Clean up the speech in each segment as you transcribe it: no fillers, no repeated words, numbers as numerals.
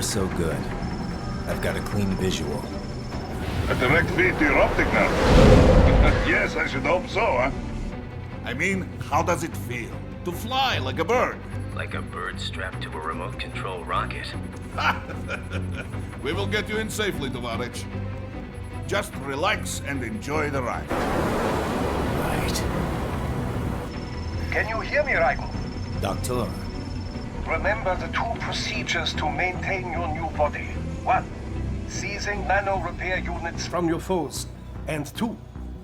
far, so good. I've got a clean visual. A direct feed to your optic nerve. Yes, I should hope so, huh? I mean, how does it feel? To fly like a bird? Like a bird strapped to a remote control rocket. We will get you in safely, Tovarich. Just relax and enjoy the ride. Right. Can you hear me, Raiden? Doctor. Remember the two procedures to maintain your new body. 1. Seizing nano repair units from your foes. And 2.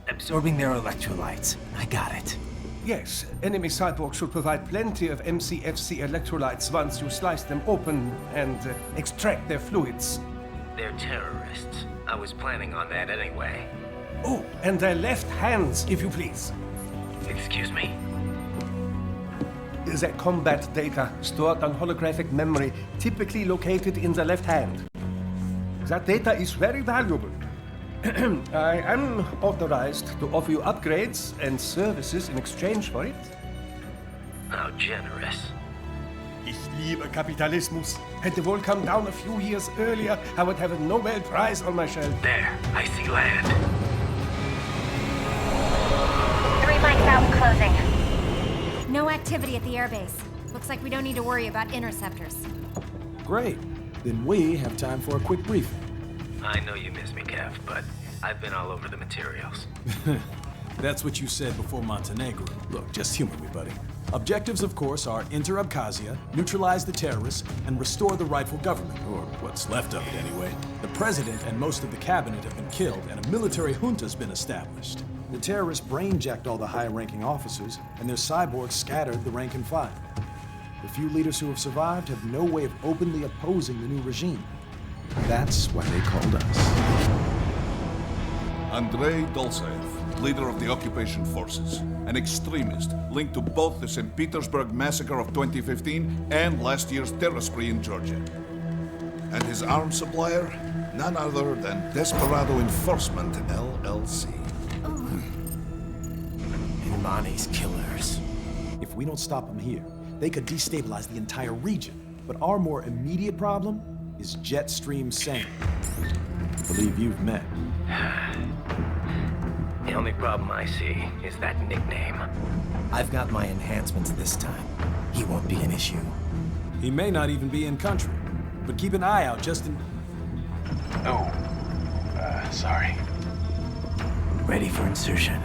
Absorbing their electrolytes. I got it. Yes, enemy cyborg should provide plenty of MCFC electrolytes once you slice them open and extract their fluids. They're terrorists. I was planning on that anyway. Oh, and their left hands, if you please. Excuse me? The combat data stored on holographic memory, typically located in the left hand. That data is very valuable. I am authorized to offer you upgrades and services in exchange for it. How generous. Ich liebe Kapitalismus. Had the wall come down a few years earlier, I would have a Nobel Prize on my shelf. There, I see land. 3 mics out and closing. No activity at the airbase. Looks like we don't need to worry about interceptors. Great. Then we have time for a quick briefing. I know you miss me, Kev, but I've been all over the materials. That's what you said before Montenegro. Look, just humor me, buddy. Objectives, of course, are enter Abkhazia, neutralize the terrorists, and restore the rightful government, or what's left of it anyway. The president and most of the cabinet have been killed, and a military junta's been established. The terrorists brain-jacked all the high-ranking officers, and their cyborgs scattered the rank and file. The few leaders who have survived have no way of openly opposing the new regime. That's why they called us. Andrei Dolzaev, leader of the occupation forces, an extremist linked to both the St. Petersburg massacre of 2015 and last year's terror spree in Georgia. And his arms supplier, none other than Desperado Enforcement, LLC. Imani's killers. If we don't stop them here, they could destabilize the entire region. But our more immediate problem is Jetstream Sane. I believe you've met. The only problem I see is that nickname. I've got my enhancements this time. He won't be an issue. He may not even be in country, but keep an eye out just in... Oh, sorry. Ready for insertion.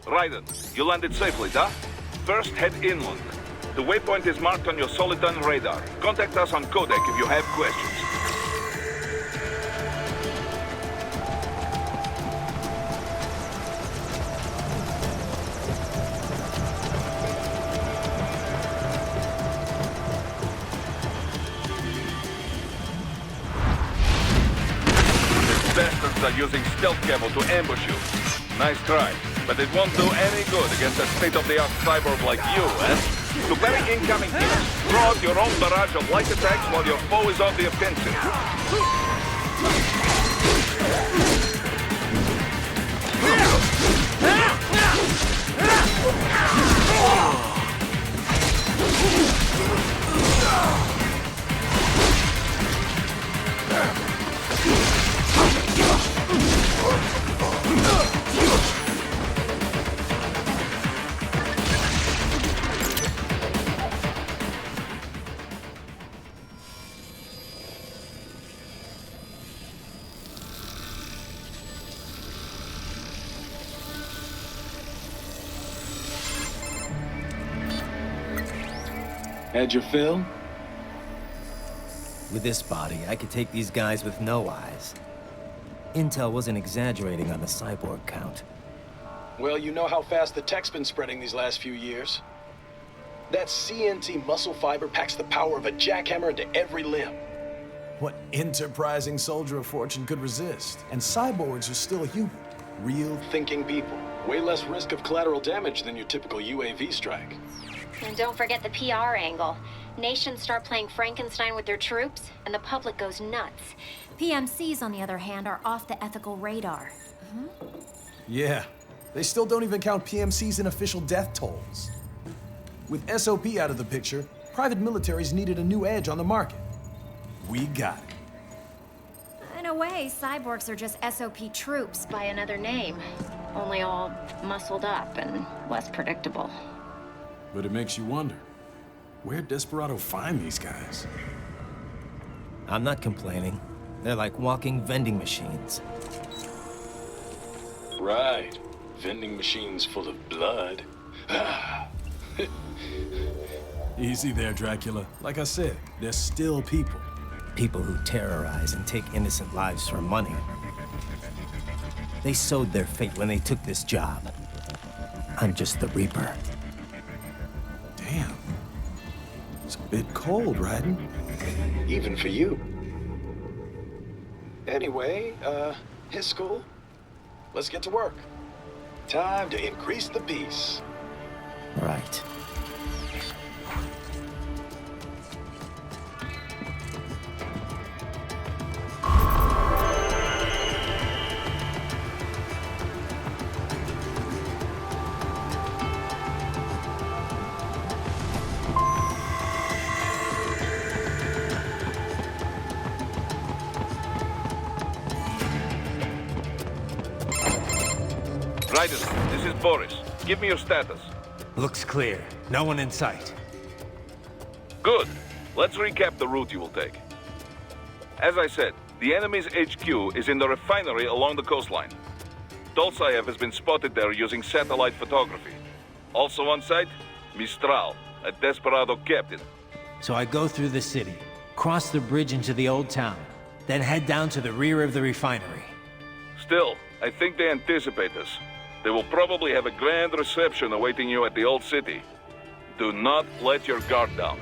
Raiden, you landed safely, huh? First, head inland. The waypoint is marked on your Soliton radar. Contact us on codec if you have questions. These bastards are using stealth camo to ambush you. Nice try. But it won't do any good against a state-of-the-art cyborg like you, eh? To parry incoming hits, throw out your own barrage of light attacks while your foe is on the offensive. Had your fill? With this body, I could take these guys with no eyes. Intel wasn't exaggerating on the cyborg count. Well, you know how fast the tech's been spreading these last few years. That CNT muscle fiber packs the power of a jackhammer into every limb. What enterprising soldier of fortune could resist? And cyborgs are still human. Real. Thinking people. Way less risk of collateral damage than your typical UAV strike. And don't forget the PR angle. Nations start playing Frankenstein with their troops, and the public goes nuts. PMCs, on the other hand, are off the ethical radar. Yeah. They still don't even count PMCs in official death tolls. With SOP out of the picture, private militaries needed a new edge on the market. We got it. In a way, cyborgs are just SOP troops by another name. Only all muscled up and less predictable. But it makes you wonder, where'd Desperado find these guys? I'm not complaining. They're like walking vending machines. Right. Vending machines full of blood. Easy there, Dracula. Like I said, they're still people. People who terrorize and take innocent lives for money. They sowed their fate when they took this job. I'm just the Reaper. Damn. It's a bit cold, Raiden. Even for you. Anyway, his school. Let's get to work. Time to increase the peace. Right. Raiden, this is Boris. Give me your status. Looks clear. No one in sight. Good. Let's recap the route you will take. As I said, the enemy's HQ is in the refinery along the coastline. Dolsaev has been spotted there using satellite photography. Also on site, Mistral, a Desperado captain. So I go through the city, cross the bridge into the old town, then head down to the rear of the refinery. Still, I think they anticipate us. They will probably have a grand reception awaiting you at the old city. Do not let your guard down.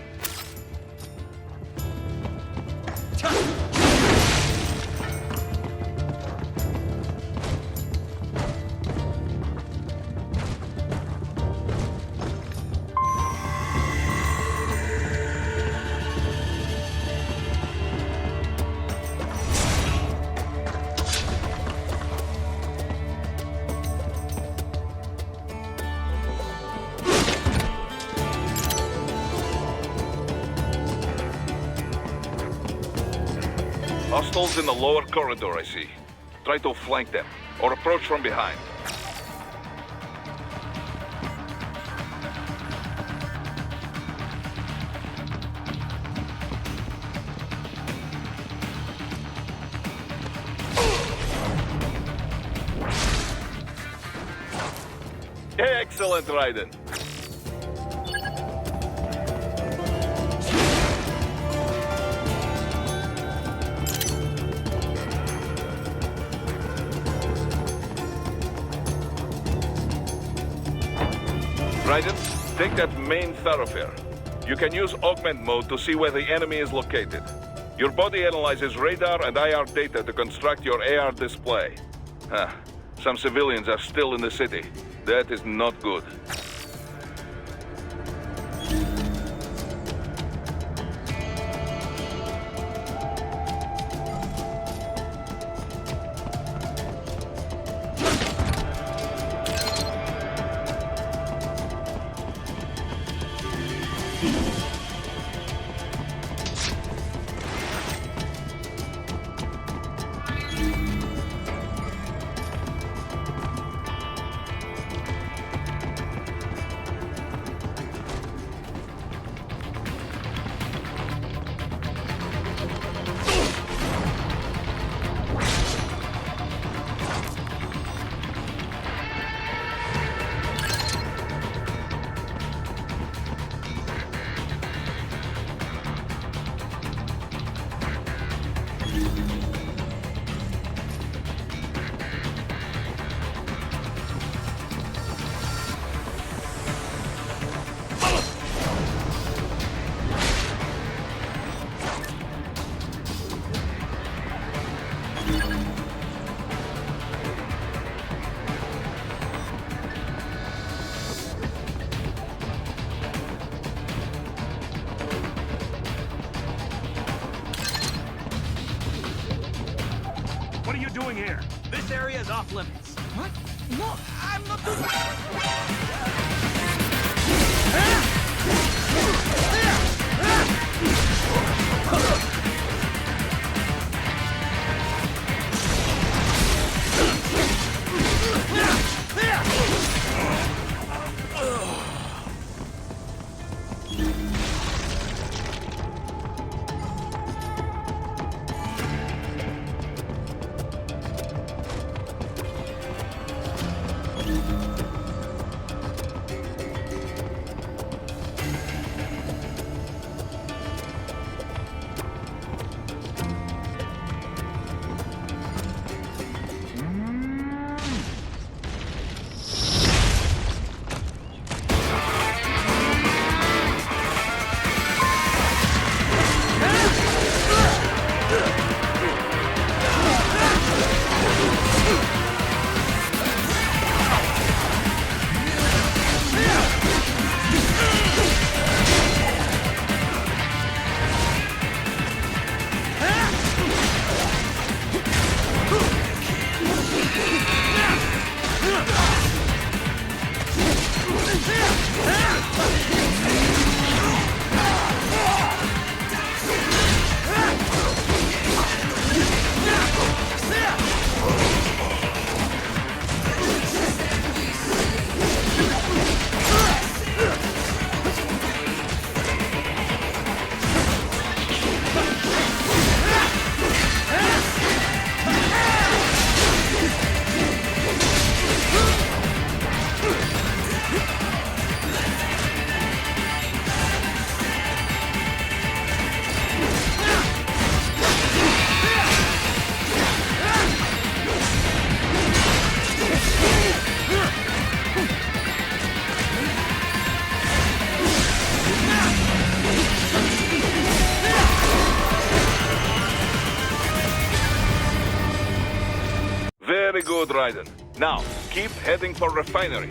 Hostiles in the lower corridor, I see. Try to flank them, or approach from behind. Excellent, Raiden. Raiden, take that main thoroughfare. You can use augment mode to see where the enemy is located. Your body analyzes radar and IR data to construct your AR display. Some civilians are still in the city. That is not good. doing here? This area is off limits. What? No, I'm not doing Very good, Raiden. Now, keep heading for refinery.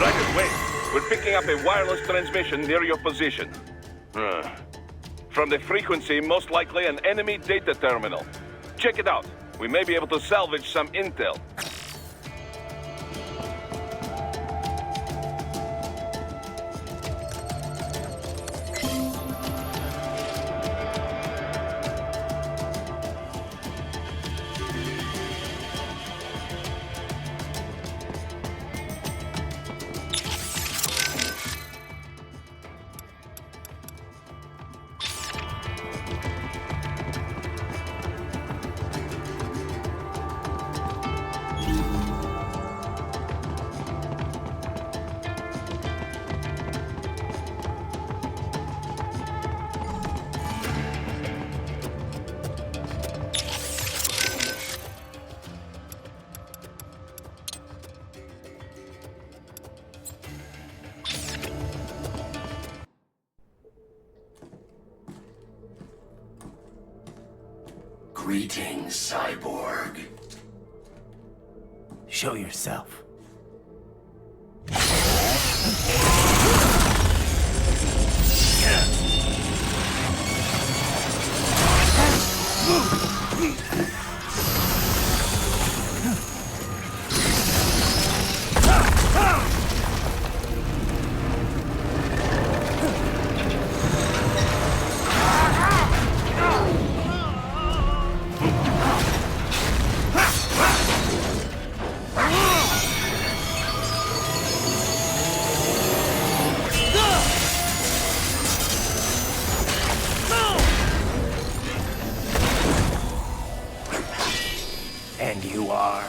Raiden, wait. We're picking up a wireless transmission near your position. From the frequency, most likely an enemy data terminal. Check it out. We may be able to salvage some intel. Greetings, cyborg. Show yourself. And you are?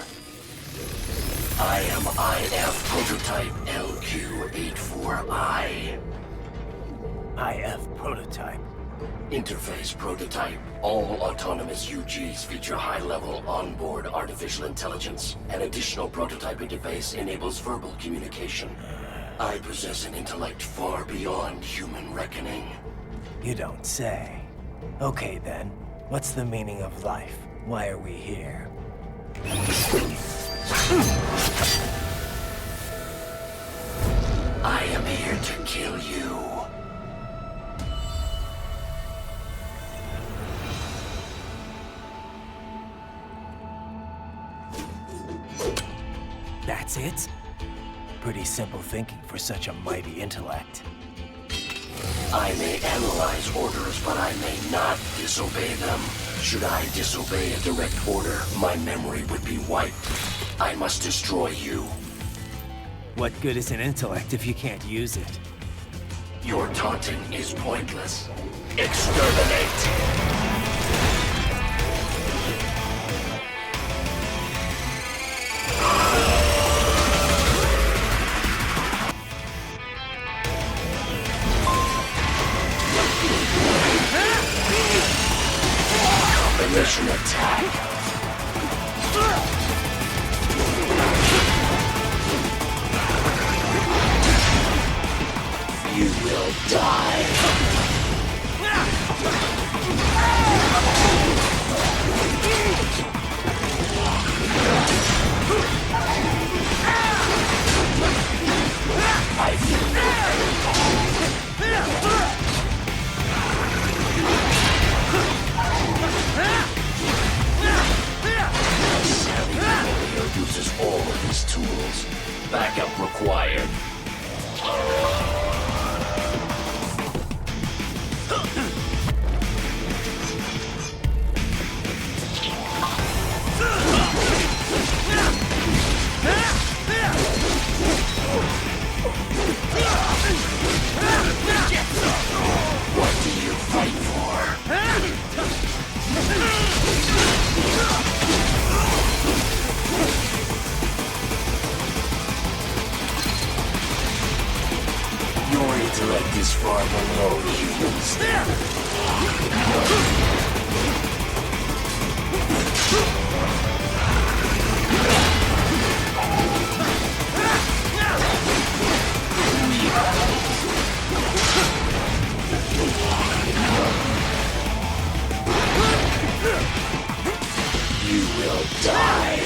I am IF Prototype LQ84I. IF Prototype. Interface Prototype. All autonomous UGs feature high-level onboard artificial intelligence. An additional prototype interface enables verbal communication. I possess an intellect far beyond human reckoning. You don't say. Okay then, what's the meaning of life? Why are we here? I am here to kill you. That's it? Pretty simple thinking for such a mighty intellect. I may analyze orders, but I may not disobey them. Should I disobey a direct order, my memory would be wiped. I must destroy you. What good is an intellect if you can't use it? Your taunting is pointless. Exterminate! Combination attack. You will die. I feel no Savvy warrior uses all of his tools. Backup required. What do you fight for? Your intellect is far below human standard. You will die.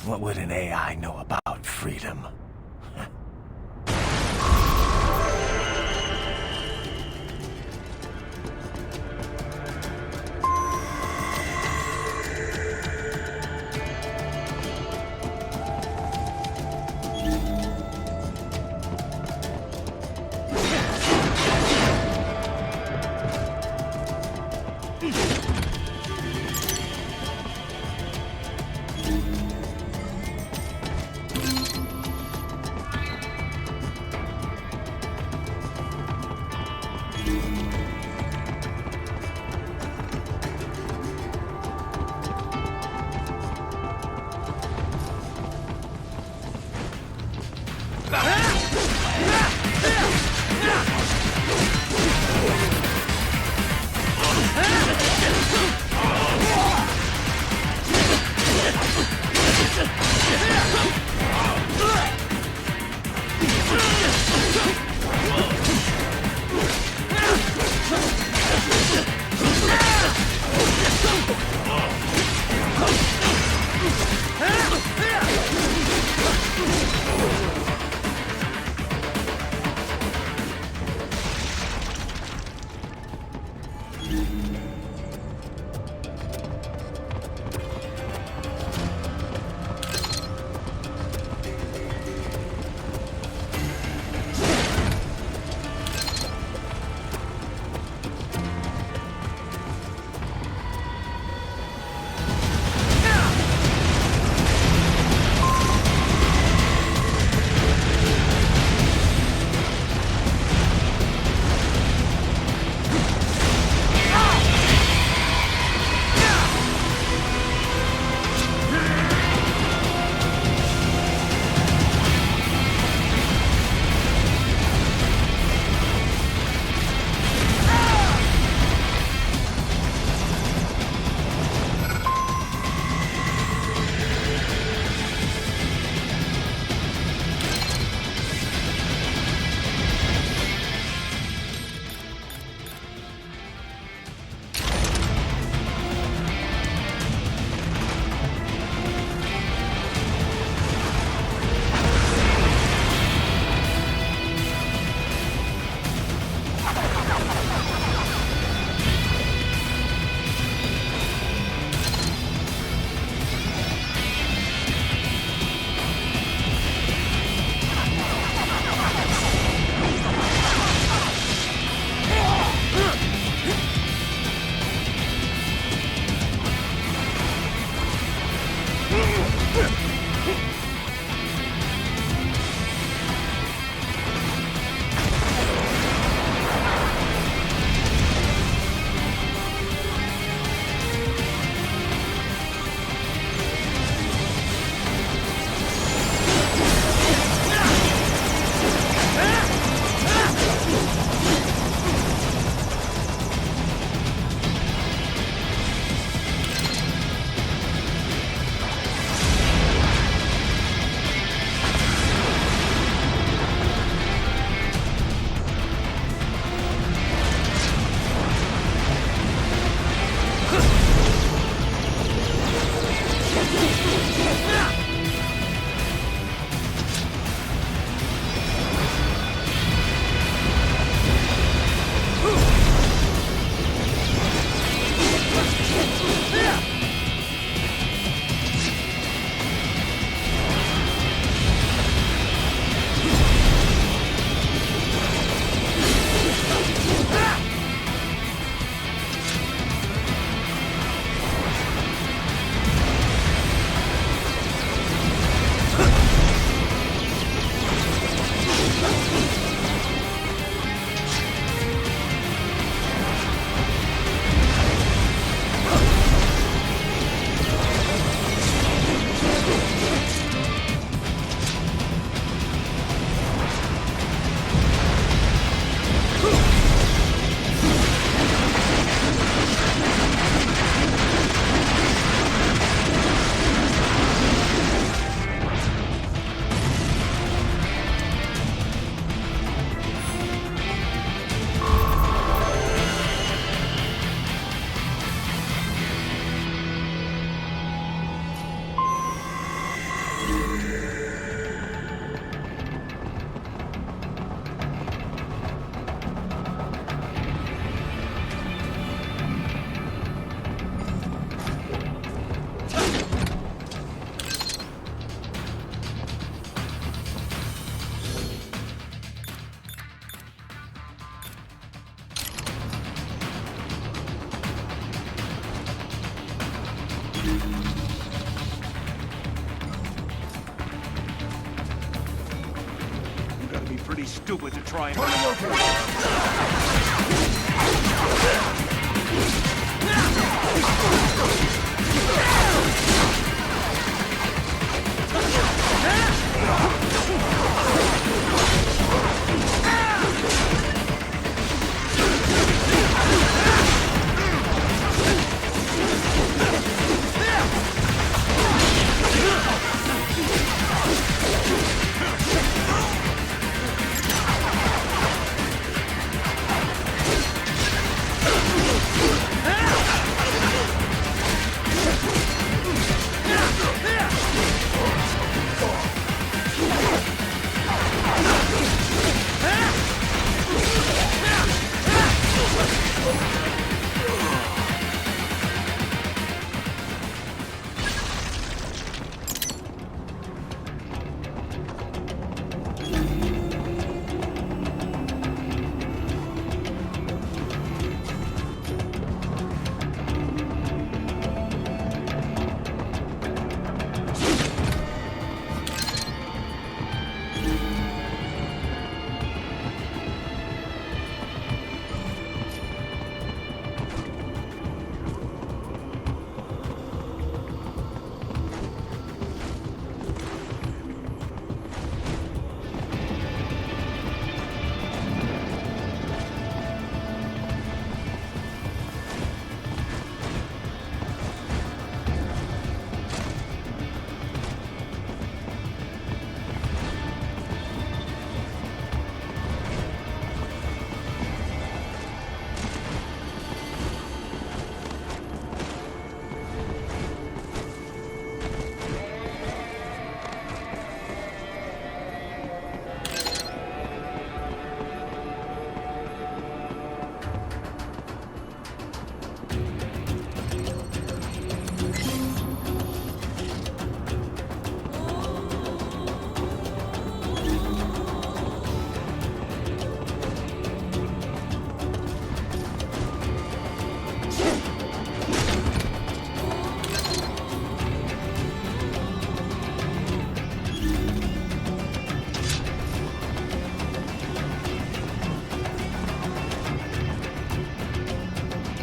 What would an AI know about freedom? gotta be pretty stupid to try and...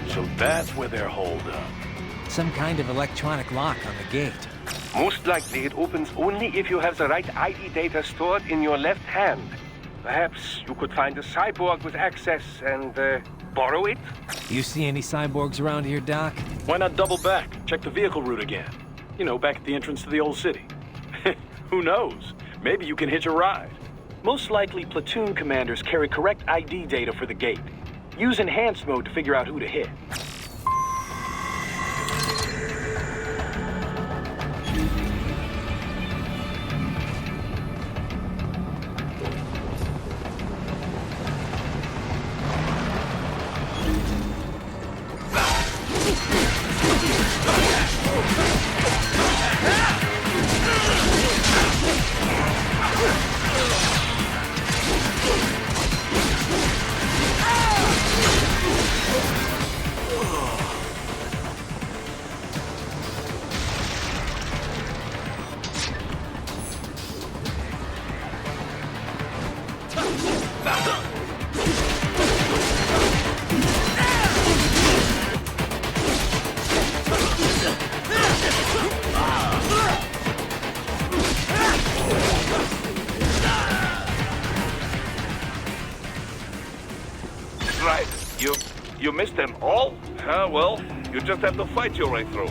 So that's where they're holed up. Some kind of electronic lock on the gate. Most likely it opens only if you have the right ID data stored in your left hand. Perhaps you could find a cyborg with access and borrow it? You see any cyborgs around here, Doc? Why not double back? Check the vehicle route again. You know, back at the entrance to the old city. Who knows? Maybe you can hitch a ride. Most likely platoon commanders carry correct ID data for the gate. Use enhanced mode to figure out who to hit. Right. You missed them all? Well, you just have to fight your way through.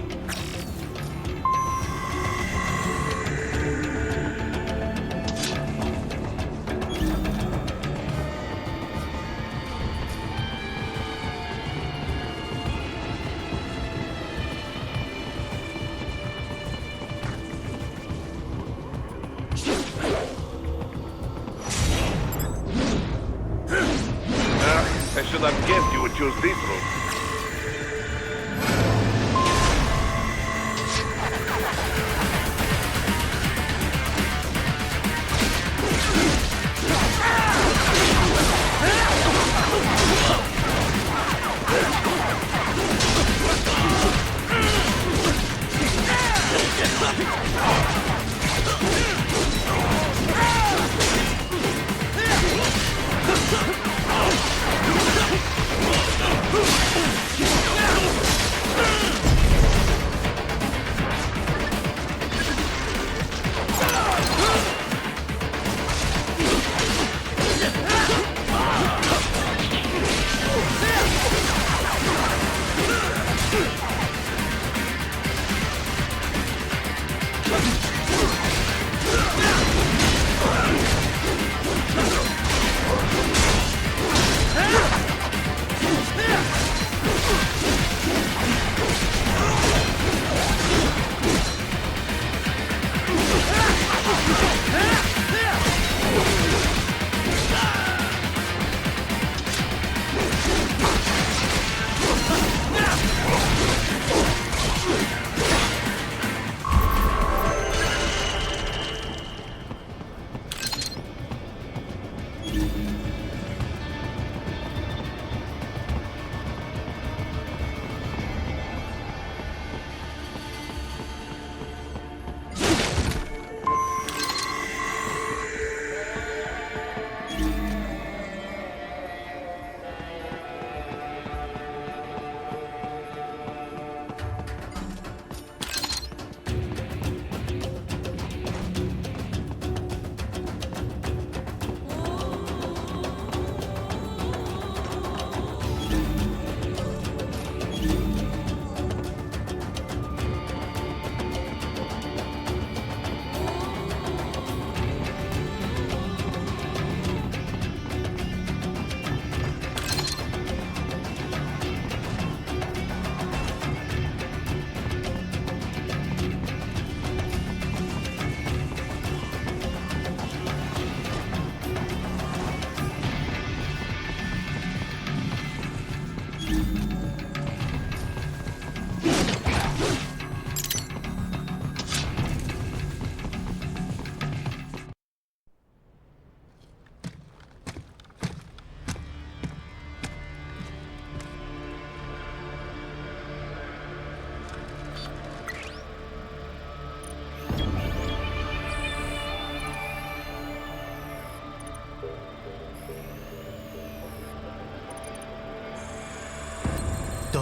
I should have guessed you would choose this route.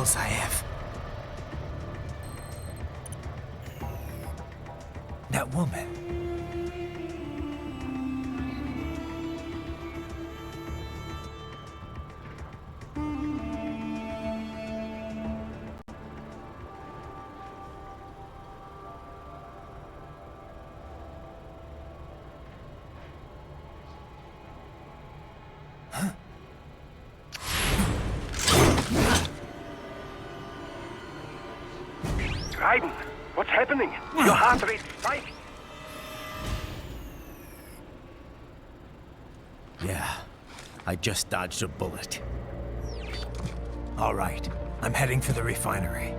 else I have. That woman. Raiden, what's happening? Your heart rate spiked. Yeah, I just dodged a bullet. All right, I'm heading for the refinery.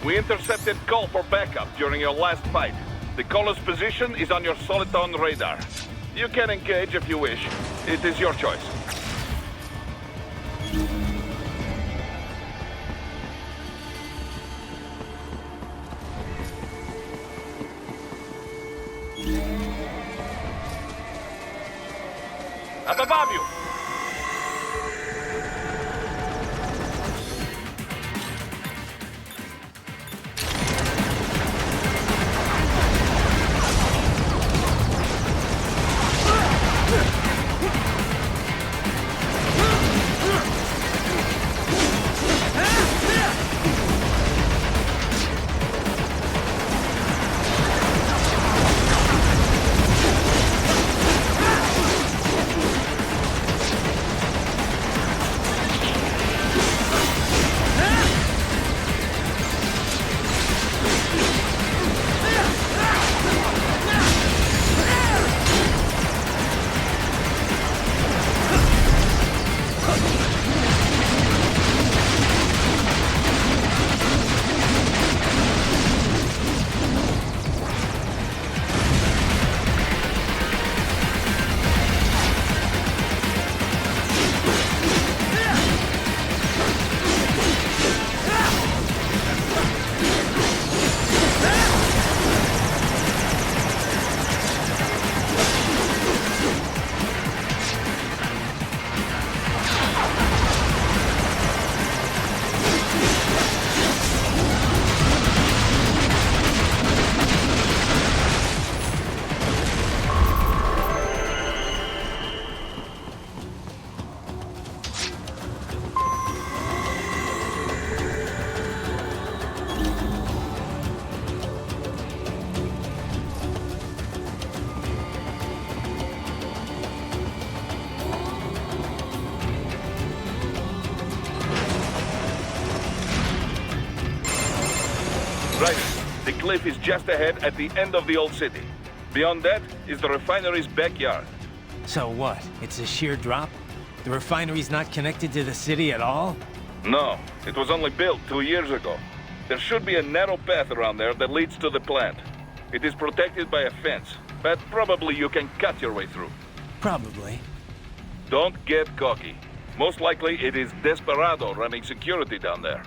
We intercepted call for backup during your last fight. The caller's position is on your Soliton radar. You can engage if you wish. It is your choice. Up above you! Raiden, the cliff is just ahead at the end of the old city. Beyond that is the refinery's backyard. So what? It's a sheer drop? The refinery's not connected to the city at all? No, it was only built 2 years ago. There should be a narrow path around there that leads to the plant. It is protected by a fence, but probably you can cut your way through. Probably. Don't get cocky. Most likely it is Desperado running security down there.